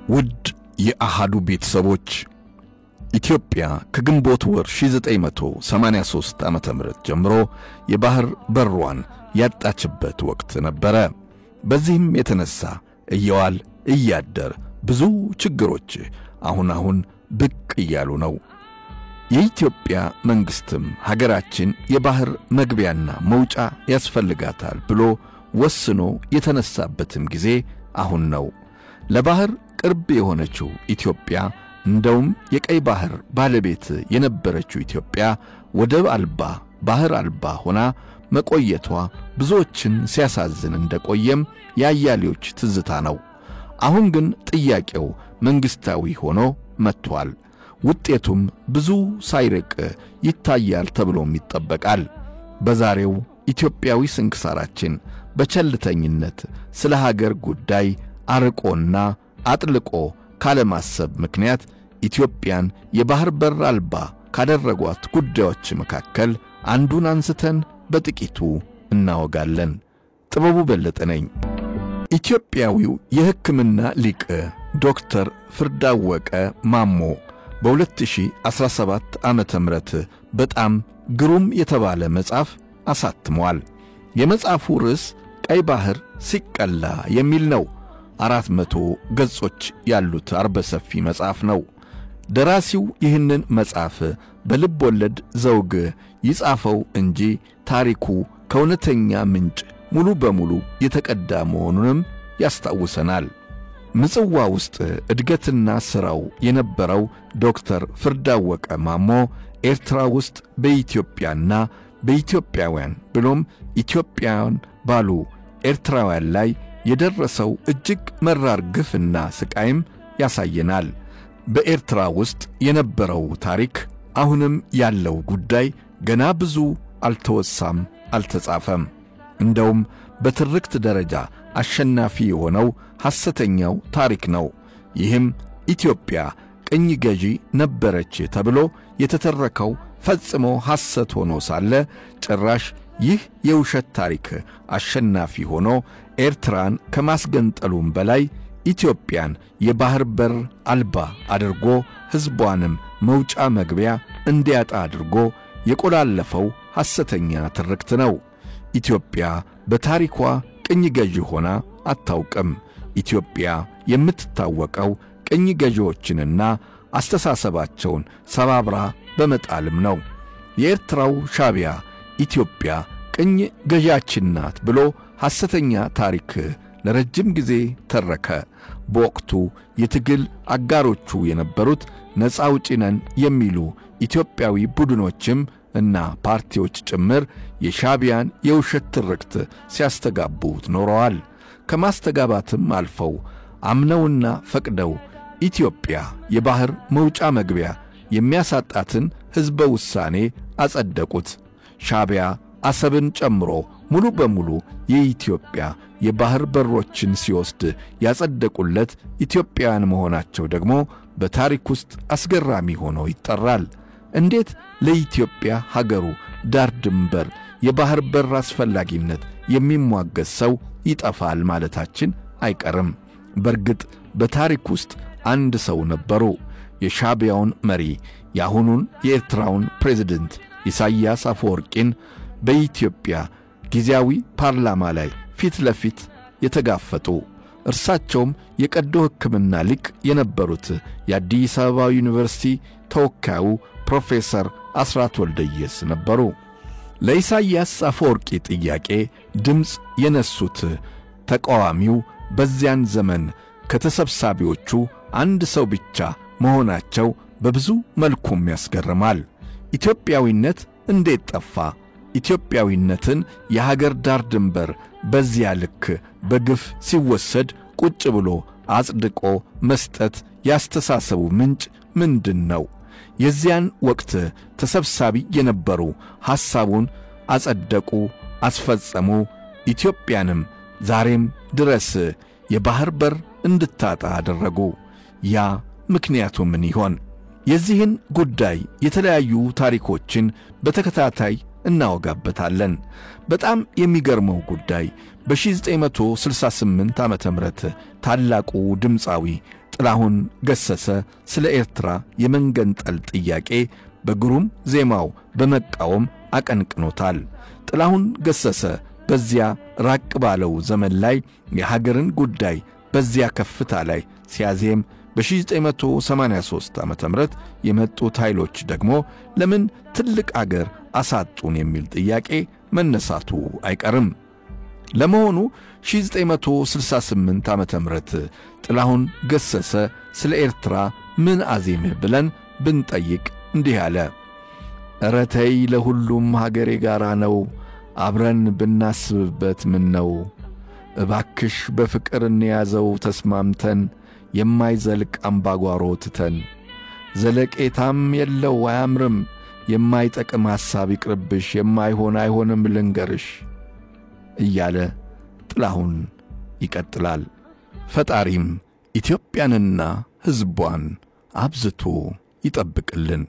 ውድ የአሃዱ ቤተሰቦች ኢትዮጵያ ከግንቦት ወር 1983 ዓመተ ምህረት ጀምሮ የባህር በሯን ያጣችበት ወቅት ነበረ። በዚህም የተነሳ እየዋል እያደር ብዙ ችግሮች አሁን ብቅ እያሉ ነው። የኢትዮጵያ መንግስትም ሀገራችን የባህር መግቢያና መውጫ ያስፈልጋታል ብሎ ወስኖ የተነሳበትም ጊዜ አሁን ነው። ለባህር ቅርብ የሆነችው ኢትዮጵያ እንደውም የቀይ ባህር ባለቤት የነበረችው ኢትዮጵያ ወደብ አልባ ባህር አልባ ሆና መቆየቷ ብዙዎችን ሲያሳዝን እንደቆየም ያያሌዎች ትዝታ ነው። አሁን ግን ጥያቄው መንግስታዊ ሆኖ መጥቷል። ውጤቱም ብዙ ሳይርቅ ይታያል ተብሎም ይጠበቃል። በዛሬው ኢትዮጵያዊ ስንክሳራችን በቸልተኝነት ስለ ሀገር ጉዳይ አርቆና አጥልቆ ካለማሰብ ምክንያት ኢትዮጵያን የባህር በር አልባ ካደረጓት ጉዳዮች መካከል አንዱን አንስተን በጥቂቱ እናወጋለን። ጥበቡ በለጠ ነኝ። ኢትዮጵያዊው የሕክምና ሊቅ ዶክተር ፍርዳወቀ ማሞ በ2017 ዓመተ ምህረት በጣም ግሩም የተባለ መጽሐፍ አሳትሟል። የመጽሐፉ ርዕስ ቀይ ባህር ሲቀላ የሚል ነው። 400 ገጾች ያሉት አርበሰፊ መጽሐፍ ነው። ደራሲው ይህንን መጽሐፍ በልብ ወለድ ዘውግ ይጻፈው እንጂ ታሪኩ ከእውነተኛ ምንጭ ሙሉ በሙሉ የተቀዳ መሆኑንም ያስታውሰናል። ምጽዋ ውስጥ እድገትና ሥራው የነበረው ዶክተር ፍርዳወቀ ማሞ ኤርትራ ውስጥ በኢትዮጵያና በኢትዮጵያውያን ብሎም ኢትዮጵያውያን ባሉ ኤርትራውያን ላይ የደረሰው እጅግ መራር ግፍና ስቃይም ያሳየናል። በኤርትራ ውስጥ የነበረው ታሪክ አሁንም ያለው ጉዳይ ገና ብዙ አልተወሳም፣ አልተጻፈም። እንደውም በትርክት ደረጃ አሸናፊ የሆነው ሐሰተኛው ታሪክ ነው። ይህም ኢትዮጵያ ቅኝ ገዢ ነበረች ተብሎ የተተረከው ፈጽሞ ሐሰት ሆኖ ሳለ ጭራሽ ይህ የውሸት ታሪክ አሸናፊ ሆኖ ኤርትራን ከማስገንጠሉም በላይ ኢትዮጵያን የባህር በር አልባ አድርጎ ሕዝቧንም መውጫ መግቢያ እንዲያጣ አድርጎ የቆላለፈው ሐሰተኛ ትርክት ነው። ኢትዮጵያ በታሪኳ ቅኝ ገዢ ሆና አታውቅም። ኢትዮጵያ የምትታወቀው ቅኝ ገዢዎችንና አስተሳሰባቸውን ሰባብራ በመጣልም ነው። የኤርትራው ሻዕቢያ ኢትዮጵያ ቅኝ ገዢያችን ናት ብሎ ሐሰተኛ ታሪክ ለረጅም ጊዜ ተረከ። በወቅቱ የትግል አጋሮቹ የነበሩት ነፃ አውጪ ነን የሚሉ ኢትዮጵያዊ ቡድኖችም እና ፓርቲዎች ጭምር የሻዕቢያን የውሸት ትርክት ሲያስተጋቡት ኖረዋል። ከማስተጋባትም አልፈው አምነውና ፈቅደው ኢትዮጵያ የባህር መውጫ መግቢያ የሚያሳጣትን ሕዝበ ውሳኔ አጸደቁት። ሻዕቢያ አሰብን ጨምሮ ሙሉ በሙሉ የኢትዮጵያ የባህር በሮችን ሲወስድ ያጸደቁለት ኢትዮጵያውያን መሆናቸው ደግሞ በታሪክ ውስጥ አስገራሚ ሆኖ ይጠራል። እንዴት ለኢትዮጵያ ሀገሩ ዳር ድንበር የባህር በር አስፈላጊነት የሚሟገት ሰው ይጠፋል ማለታችን አይቀርም። በርግጥ በታሪክ ውስጥ አንድ ሰው ነበሩ። የሻዕቢያውን መሪ ያሁኑን የኤርትራውን ፕሬዝዳንት ኢሳያስ አፈወርቂን በኢትዮጵያ ጊዜያዊ ፓርላማ ላይ ፊት ለፊት የተጋፈጡ። እርሳቸውም የቀዶ ሕክምና ሊቅ የነበሩት የአዲስ አበባ ዩኒቨርሲቲ ተወካዩ ፕሮፌሰር አስራት ወልደየስ ነበሩ። ለኢሳያስ አፈወርቂ ጥያቄ ድምፅ የነሱት ተቃዋሚው በዚያን ዘመን ከተሰብሳቢዎቹ አንድ ሰው ብቻ መሆናቸው በብዙ መልኩም ያስገርማል። ኢትዮጵያዊነት እንዴት ጠፋ? ኢትዮጵያዊነትን የሀገር ዳር ድንበር በዚያ ልክ በግፍ ሲወሰድ ቁጭ ብሎ አጽድቆ መስጠት ያስተሳሰቡ ምንጭ ምንድነው? የዚያን ወቅት ተሰብሳቢ የነበሩ ሐሳቡን አጸደቁ፣ አስፈጸሙ። ኢትዮጵያንም ዛሬም ድረስ የባህር በር እንድታጣ አደረጉ። ያ ምክንያቱ ምን ይሆን? የዚህን ጉዳይ የተለያዩ ታሪኮችን በተከታታይ እናወጋበታለን። በጣም የሚገርመው ጉዳይ በ1968 ዓመተ ምህረት ታላቁ ድምፃዊ ጥላሁን ገሰሰ ስለ ኤርትራ የመንገንጠል ጥያቄ በግሩም ዜማው በመቃወም አቀንቅኖታል። ጥላሁን ገሰሰ በዚያ ራቅ ባለው ዘመን ላይ የሀገርን ጉዳይ በዚያ ከፍታ ላይ ሲያዜም በ1983 ዓ.ም የመጡት ኃይሎች ደግሞ ለምን ትልቅ አገር አሳጡን የሚል ጥያቄ መነሳቱ አይቀርም። ለመሆኑ 1968 ዓ.ም ጥላሁን ገሰሰ ስለ ኤርትራ ምን አዜመ ብለን ብንጠይቅ እንዲህ አለ። ኧረ ተይ ለሁሉም ሀገሬ ጋራ ነው፣ አብረን ብናስብበት ምን ነው? እባክሽ በፍቅር እንያዘው ተስማምተን፣ የማይዘልቅ አምባጓሮ ትተን። ዘለቄታም የለው አያምርም፣ የማይጠቅም ሐሳብ ይቅርብሽ፣ የማይሆን አይሆንም ልንገርሽ እያለ ጥላሁን ይቀጥላል። ፈጣሪም ኢትዮጵያንና ሕዝቧን አብዝቶ ይጠብቅልን።